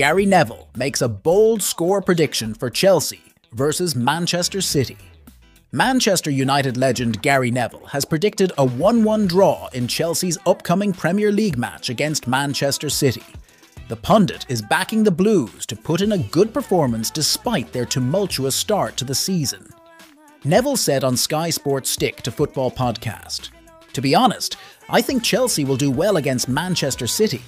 Gary Neville makes a bold score prediction for Chelsea versus Manchester City. Manchester United legend Gary Neville has predicted a 1-1 draw in Chelsea's upcoming Premier League match against Manchester City. The pundit is backing the Blues to put in a good performance despite their tumultuous start to the season. Neville said on Sky Sports Stick to Football podcast, "To be honest, I think Chelsea will do well against Manchester City.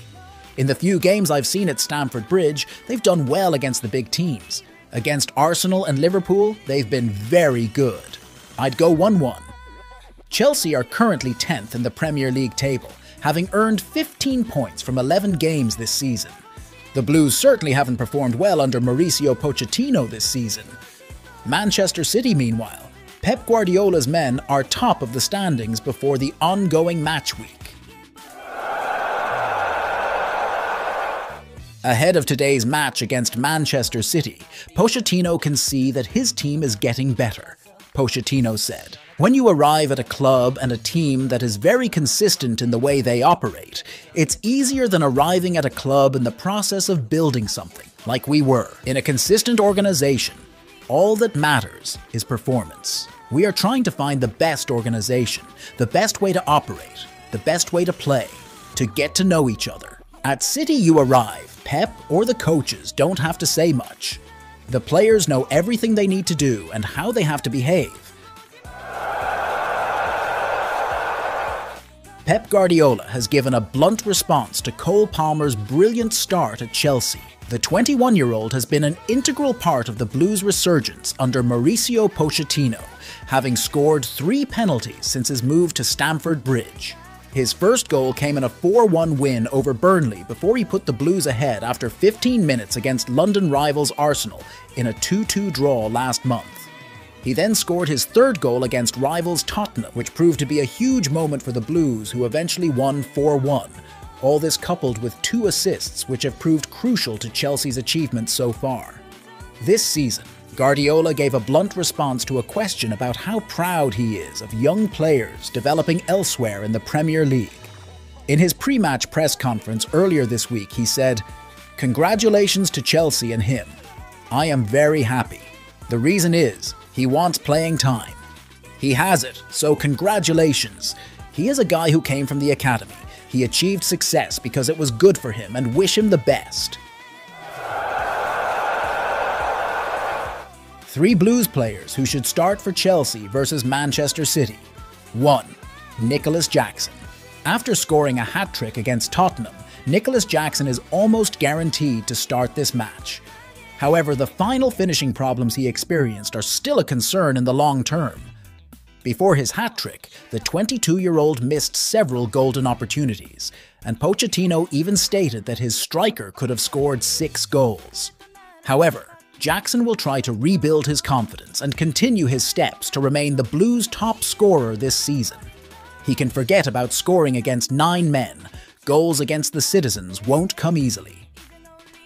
In the few games I've seen at Stamford Bridge, they've done well against the big teams. Against Arsenal and Liverpool, they've been very good. I'd go 1-1. Chelsea are currently 10th in the Premier League table, having earned 15 points from 11 games this season. The Blues certainly haven't performed well under Mauricio Pochettino this season. Manchester City, meanwhile, Pep Guardiola's men are top of the standings before the ongoing match week." Ahead of today's match against Manchester City, Pochettino can see that his team is getting better. Pochettino said, "When you arrive at a club and a team that is very consistent in the way they operate, it's easier than arriving at a club in the process of building something, like we were. In a consistent organization, all that matters is performance. We are trying to find the best organization, the best way to operate, the best way to play, to get to know each other. At City you arrive, Pep or the coaches don't have to say much. The players know everything they need to do and how they have to behave. Pep Guardiola has given a blunt response to Cole Palmer's brilliant start at Chelsea. The 21-year-old has been an integral part of the Blues' resurgence under Mauricio Pochettino, having scored 3 penalties since his move to Stamford Bridge. His first goal came in a 4-1 win over Burnley before he put the Blues ahead after 15 minutes against London rivals Arsenal in a 2-2 draw last month. He then scored his third goal against rivals Tottenham, which proved to be a huge moment for the Blues, who eventually won 4-1. All this coupled with 2 assists, which have proved crucial to Chelsea's achievements so far. This season, Guardiola gave a blunt response to a question about how proud he is of young players developing elsewhere in the Premier League. In his pre-match press conference earlier this week, he said, "Congratulations to Chelsea and him. I am very happy. The reason is, he wants playing time. He has it, so congratulations. He is a guy who came from the academy. He achieved success because it was good for him and wish him the best." 3 Blues players who should start for Chelsea versus Manchester City. 1. Nicholas Jackson. After scoring a hat-trick against Tottenham, Nicholas Jackson is almost guaranteed to start this match. However, the final finishing problems he experienced are still a concern in the long term. Before his hat-trick, the 22-year-old missed several golden opportunities, and Pochettino even stated that his striker could have scored 6 goals. However, Jackson will try to rebuild his confidence and continue his steps to remain the Blues' top scorer this season. He can forget about scoring against 9 men. Goals against the citizens won't come easily.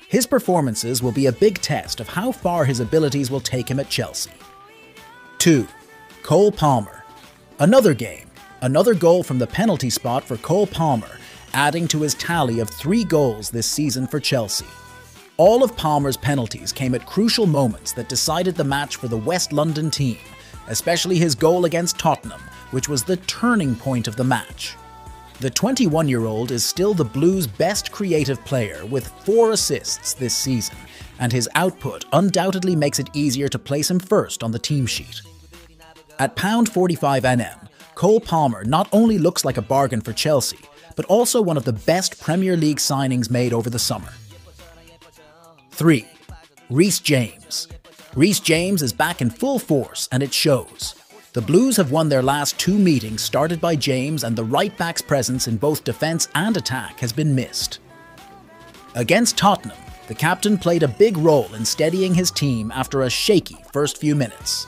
His performances will be a big test of how far his abilities will take him at Chelsea. 2. Cole Palmer. Another game, another goal from the penalty spot for Cole Palmer, adding to his tally of 3 goals this season for Chelsea. All of Palmer's penalties came at crucial moments that decided the match for the West London team, especially his goal against Tottenham, which was the turning point of the match. The 21-year-old is still the Blues' best creative player with 4 assists this season, and his output undoubtedly makes it easier to place him first on the team sheet. At £45 NM, Cole Palmer not only looks like a bargain for Chelsea, but also one of the best Premier League signings made over the summer. 3. Reece James. Reece James is back in full force, and it shows. The Blues have won their last 2 meetings started by James, and the right-back's presence in both defence and attack has been missed. Against Tottenham, the captain played a big role in steadying his team after a shaky first few minutes.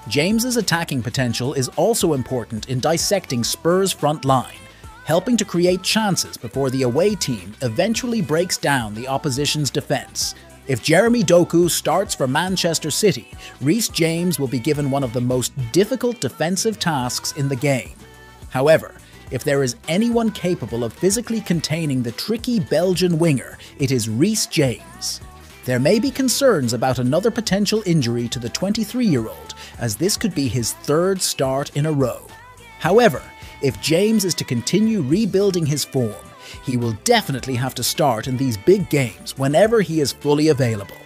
James's attacking potential is also important in dissecting Spurs' front line, helping to create chances before the away team eventually breaks down the opposition's defence. If Jeremy Doku starts for Manchester City, Reece James will be given one of the most difficult defensive tasks in the game. However, If there is anyone capable of physically containing the tricky Belgian winger, it is Reece James. There may be concerns about another potential injury to the 23-year-old, as this could be his third start in a row. However, if James is to continue rebuilding his form, he will definitely have to start in these big games whenever he is fully available.